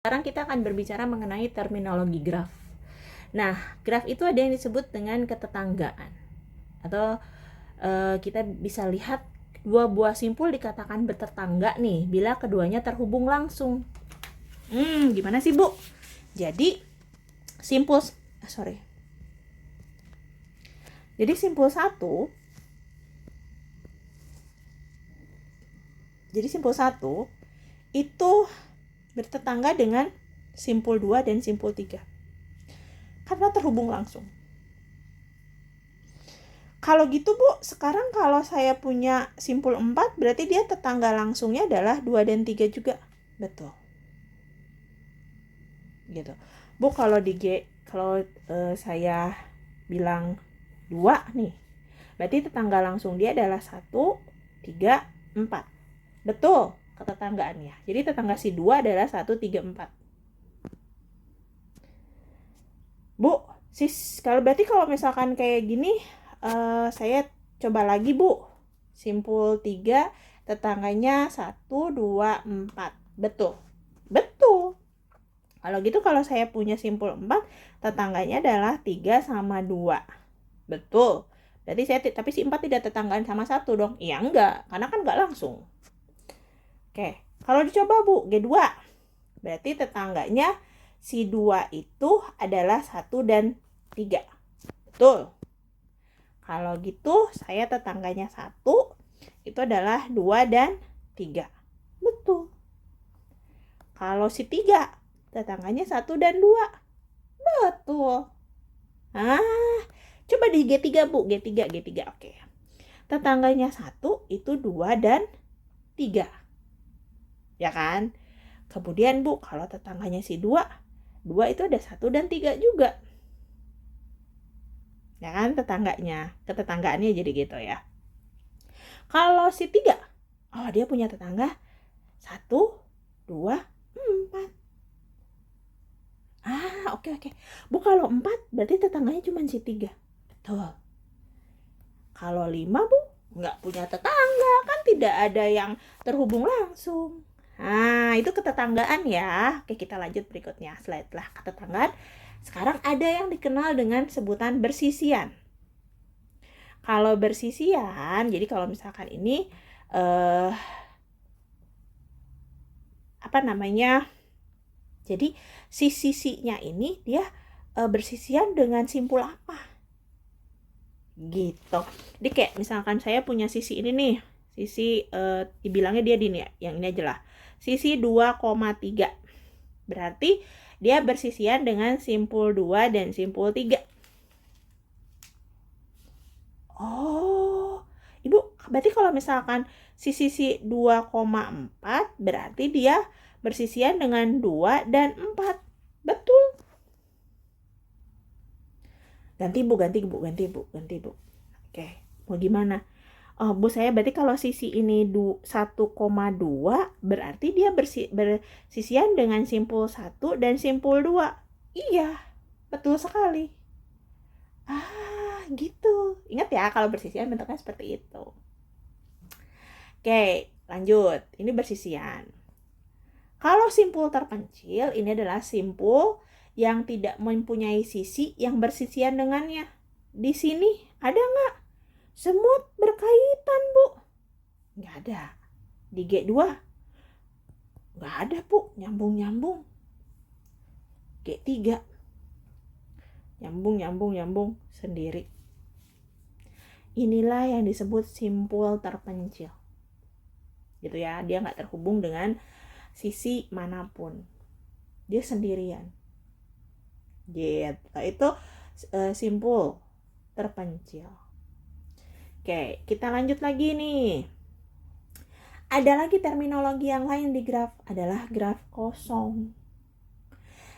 Sekarang kita akan berbicara mengenai terminologi graf. Nah, graf itu ada yang disebut dengan ketetanggaan. Atau kita bisa lihat dua buah simpul dikatakan bertetangga nih bila keduanya terhubung langsung. Gimana sih, Bu? Jadi simpul Jadi simpul 1 itu bertetangga dengan simpul 2 dan simpul 3 karena terhubung langsung. Kalau gitu, Bu, sekarang kalau saya punya simpul 4 berarti dia tetangga langsungnya adalah 2 dan 3 juga. Betul. Gitu. Bu, kalau saya bilang 2 nih, berarti tetangga langsung dia adalah 1, 3, 4. Betul ketetanggaannya. Jadi tetangga si 2 adalah 1, 3, 4. Bu, kalau misalkan kayak gini, saya coba lagi, Bu. Simpul 3 tetangganya 1, 2, 4. Betul. Kalau gitu kalau saya punya simpul 4, tetangganya adalah 3 sama 2. Betul. Berarti tapi si 4 tidak tetanggaan sama 1 dong. Iya enggak, karena kan enggak langsung. Oke, kalau dicoba, Bu, G2. Berarti tetangganya si 2 itu adalah 1 dan 3. Betul. Kalau gitu saya tetangganya 1 itu adalah 2 dan 3. Betul. Kalau si 3 tetangganya 1 dan 2. Betul. Coba di G3, Bu. G3. Oke. Tetangganya 1 itu 2 dan 3. Ya kan? Kemudian, Bu, kalau tetangganya si 2 itu ada 1 dan 3 juga. Ya kan, ketetanggaannya jadi gitu ya. Kalau si 3, dia punya tetangga 1, 2, 4. Oke. Bu, kalau 4 berarti tetangganya cuma si 3. Betul. Kalau 5, Bu, nggak punya tetangga, kan tidak ada yang terhubung langsung. Itu ketetanggaan ya. Oke, kita lanjut berikutnya. Setelah ketetanggaan, sekarang ada yang dikenal dengan sebutan bersisian. Kalau bersisian, jadi kalau misalkan ini jadi sisinya ini dia bersisian dengan simpul apa? Gitu. Jadi kayak misalkan saya punya sisi ini nih. Sisi dibilangnya dia ini ya, yang ini aja lah. Sisi 2,3. Berarti dia bersisian dengan simpul 2 dan simpul 3. Ibu, berarti kalau misalkan sisi 2,4 berarti dia bersisian dengan 2 dan 4. Betul. Ganti Bu. Oke, mau gimana? Bu, saya berarti kalau sisi ini 1,2 berarti dia bersisian dengan simpul 1 dan simpul 2. Iya, betul sekali. Gitu. Ingat ya, kalau bersisian bentuknya seperti itu. Oke, lanjut. Ini bersisian. Kalau simpul terpencil, ini adalah simpul yang tidak mempunyai sisi yang bersisian dengannya. Di sini ada nggak semut berkaitan, Bu? Nggak ada. Di G2 nggak ada, Bu. Nyambung. G3 nyambung sendiri. Inilah yang disebut simpul terpencil. Gitu ya, dia nggak terhubung dengan sisi manapun. Dia sendirian. Gitu. Itu simpul terpencil. Oke, kita lanjut lagi nih. Ada lagi terminologi yang lain di graf, adalah graf kosong.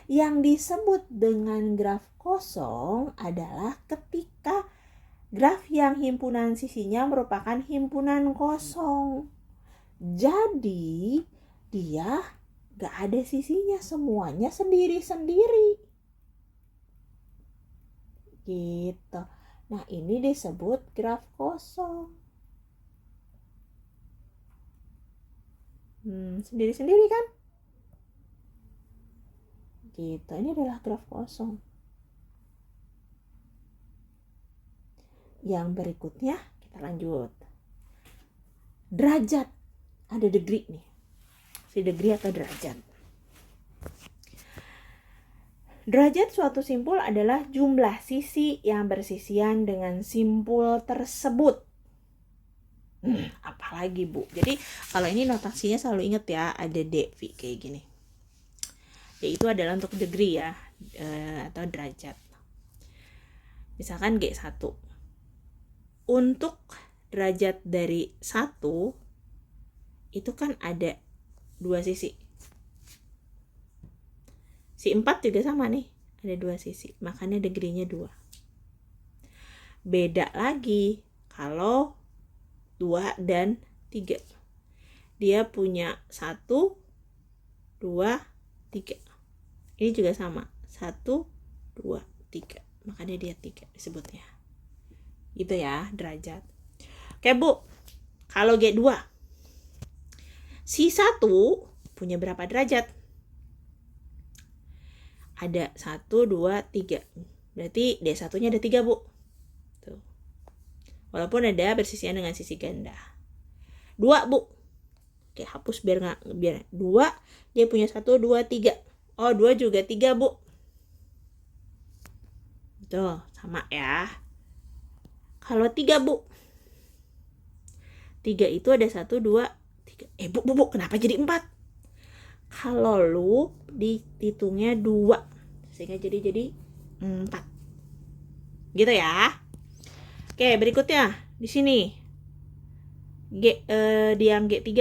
Yang disebut dengan graf kosong adalah ketika graf yang himpunan sisinya merupakan himpunan kosong. Jadi dia gak ada sisinya, semuanya sendiri-sendiri. Gitu. Nah, ini disebut graf kosong. Sendiri-sendiri kan? Gitu, ini adalah graf kosong. Yang berikutnya kita lanjut. Derajat, ada degree nih. Si degree atau derajat. Derajat suatu simpul adalah jumlah sisi yang bersisian dengan simpul tersebut. Apalagi Bu. Jadi kalau ini notasinya selalu ingat ya, ada DV kayak gini. D itu adalah untuk degree ya, atau derajat. Misalkan G1. Untuk derajat dari 1 itu kan ada 2 sisi. Si 4 juga sama nih, ada 2 sisi, makanya degree-nya 2. Beda lagi kalau 2 dan 3. Dia punya 1, 2, 3. Ini juga sama, 1, 2, 3. Makanya dia 3 disebutnya. Gitu ya, derajat. Oke Bu, kalau G2. Si 1 punya berapa derajat? Ada 1, 2, 3. Berarti D1-nya ada 3 Bu. Tuh. Walaupun ada bersisian dengan sisi ganda. 2 Bu. Oke, hapus biar 2. Dia punya 1, 2, 3. Oh, 2 juga 3 Bu. Tuh, sama ya. Kalau 3 Bu. 3 itu ada 1, 2, 3. Bu, kenapa jadi 4? Kalau lu dihitungnya 2, sehingga jadi 4. Gitu ya. Oke, berikutnya di sini. Di yang G3.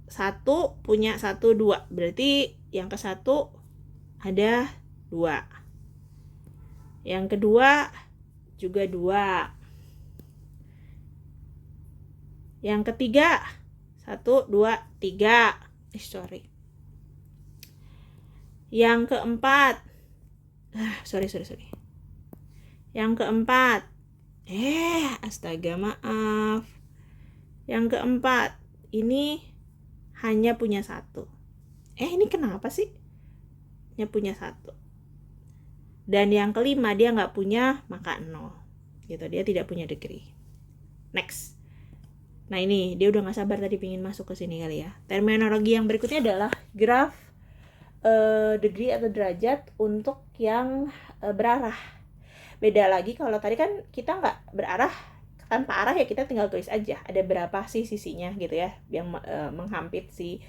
1 punya 1, 2. Berarti yang ke 1 ada 2. Yang kedua juga 2. Yang ketiga 1, 2, 3. Sorry. Yang keempat, sorry. Yang keempat, astaga maaf. Yang keempat, ini hanya punya 1. Ini kenapa sih? Hanya punya 1. Dan yang kelima dia nggak punya, maka 0. Gitu, dia tidak punya degree. Next. Nah ini, dia udah nggak sabar tadi pengen masuk ke sini kali ya. Terminologi yang berikutnya adalah graf degree atau derajat untuk yang berarah. Beda lagi kalau tadi kan kita nggak berarah, tanpa arah ya kita tinggal tulis aja ada berapa sih sisinya gitu ya yang menghampit si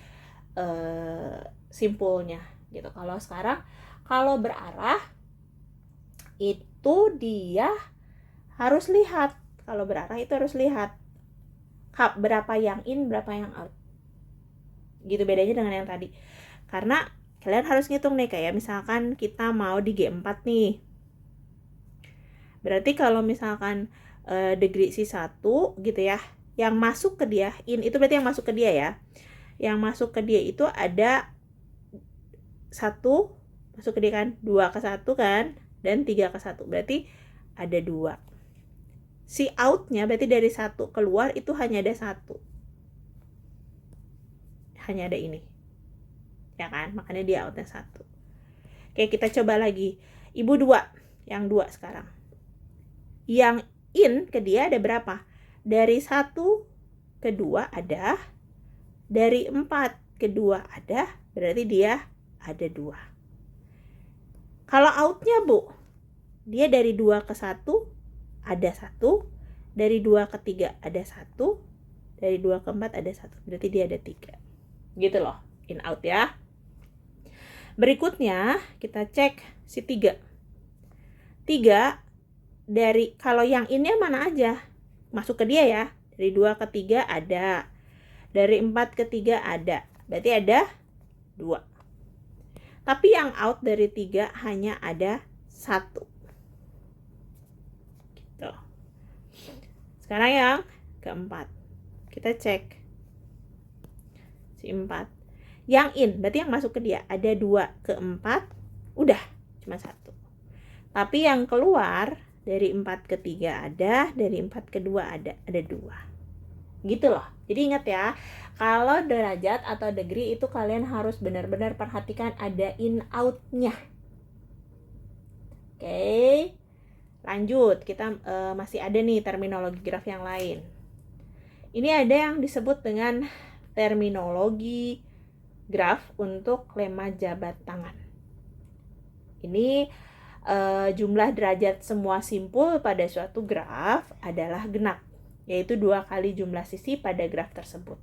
simpulnya gitu. Kalau sekarang kalau berarah itu dia harus lihat, kalau berarah itu harus lihat berapa yang in berapa yang out gitu, bedanya dengan yang tadi. Karena kalian harus ngitung nih, kayak misalkan kita mau di G4 nih. Berarti kalau misalkan degree si 1 gitu ya, yang masuk ke dia, in itu berarti yang masuk ke dia ya. Yang masuk ke dia itu ada 1 masuk ke dia kan, 2 ke 1 kan, dan 3 ke 1. Berarti ada 2. Si outnya berarti dari 1 keluar itu hanya ada 1. Hanya ada ini. Ya kan, makanya dia outnya 1. Oke, kita coba lagi. Ibu 2, yang 2 sekarang. Yang in ke dia ada berapa? Dari 1 ke 2 ada, dari 4 ke 2 ada, berarti dia ada 2. Kalau outnya Bu, dia dari 2 ke 1 ada 1, dari 2 ke 3 ada 1, dari 2 ke 4 ada 1, berarti dia ada 3. Gitu loh, in out ya. Berikutnya kita cek si 3. 3 dari, kalau yang innya mana aja masuk ke dia ya, dari 2 ke 3 ada, dari 4 ke 3 ada, berarti ada 2. Tapi yang out dari 3 hanya ada 1 gitu. Sekarang yang keempat kita cek si 4. Yang in berarti yang masuk ke dia ada 2 ke 4, udah cuma 1. Tapi yang keluar dari 4 ke 3 ada, dari 4 ke 2 ada 2. Gitu loh. Jadi ingat ya, kalau derajat atau degree itu kalian harus benar-benar perhatikan ada in out-nya. Oke, lanjut. Kita masih ada nih terminologi graf yang lain. Ini ada yang disebut dengan terminologi graf untuk lemma jabat tangan. Ini jumlah derajat semua simpul pada suatu graf adalah genap, yaitu 2 kali jumlah sisi pada graf tersebut.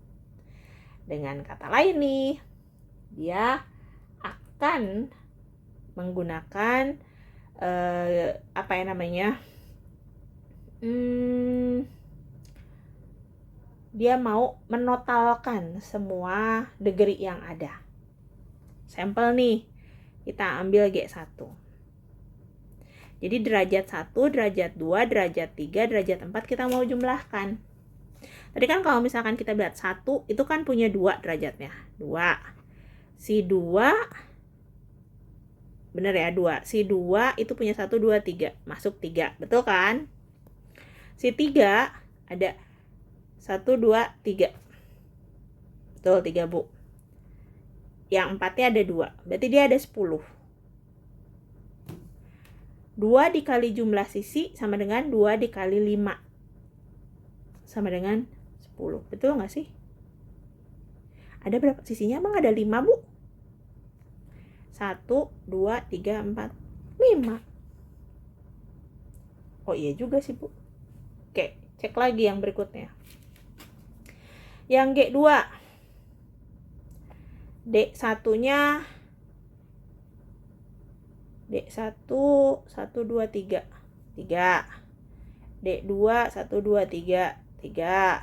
Dengan kata lain nih, dia akan menggunakan dia mau menotalkan semua degree yang ada. Sampel nih, kita ambil G1. Jadi derajat 1, derajat 2, derajat 3, derajat 4 kita mau jumlahkan. Tadi kan kalau misalkan kita lihat 1 itu kan punya 2 derajatnya. 2. Si 2 bener ya, 2. Si 2 itu punya 1, 2, 3. Masuk 3. Betul kan? Si 3 ada 1, 2, 3. Betul, 3 Bu. Yang 4-nya ada 2. Berarti dia ada 10. 2 dikali jumlah sisi sama dengan 2 dikali 5. Sama dengan 10. Betul nggak sih? Ada berapa sisinya? Emang ada 5, Bu? 1, 2, 3, 4, 5. Oh iya juga sih, Bu. Oke, cek lagi yang berikutnya. Yang G2. D1-nya D1 1 2 3 3. D2 1 2 3 3.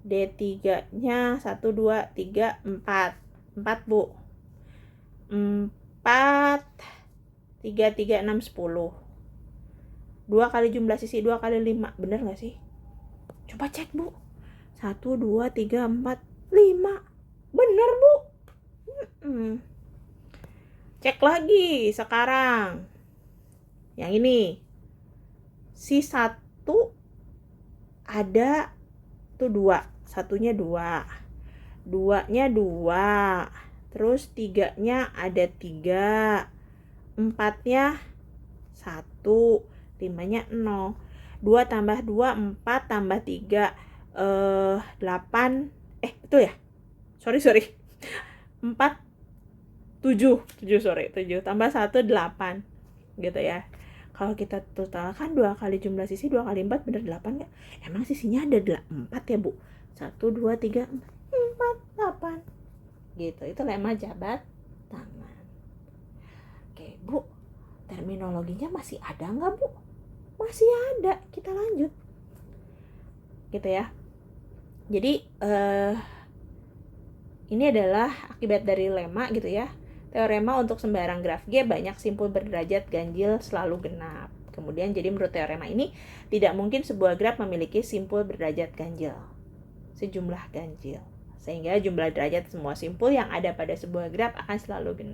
D3-nya 1 2 3 4. 4, Bu. 4 3 3 6 10. 2 kali jumlah sisi 2 kali 5. Bener nggak sih? Coba cek, Bu. 1 2 3 4 5. Bener, Bu. Cek lagi sekarang. Yang ini. Si 1 ada tuh 2. Satunya 2. 2-nya 2. Terus 3-nya ada 3. 4-nya 1. 5-nya 0. 2 tambah 2 4 tambah 3 8. Betul ya? Sorry. 4 7 tambah 1 8 gitu ya. Kalau kita totalkan 2 kali jumlah sisi 2 kali 4 bener 8 nggak? Emang sisinya ada 4 ya, Bu? 1 2 3 4 8 gitu. Itu lemma jabat tangan. Oke, Bu, terminologinya masih ada nggak, Bu? Masih ada. Kita lanjut gitu ya. Jadi ini adalah akibat dari lemma gitu ya. Teorema untuk sembarang graf G banyak simpul berderajat ganjil selalu genap. Kemudian jadi menurut teorema ini tidak mungkin sebuah graf memiliki simpul berderajat ganjil sejumlah ganjil. Sehingga jumlah derajat semua simpul yang ada pada sebuah graf akan selalu genap.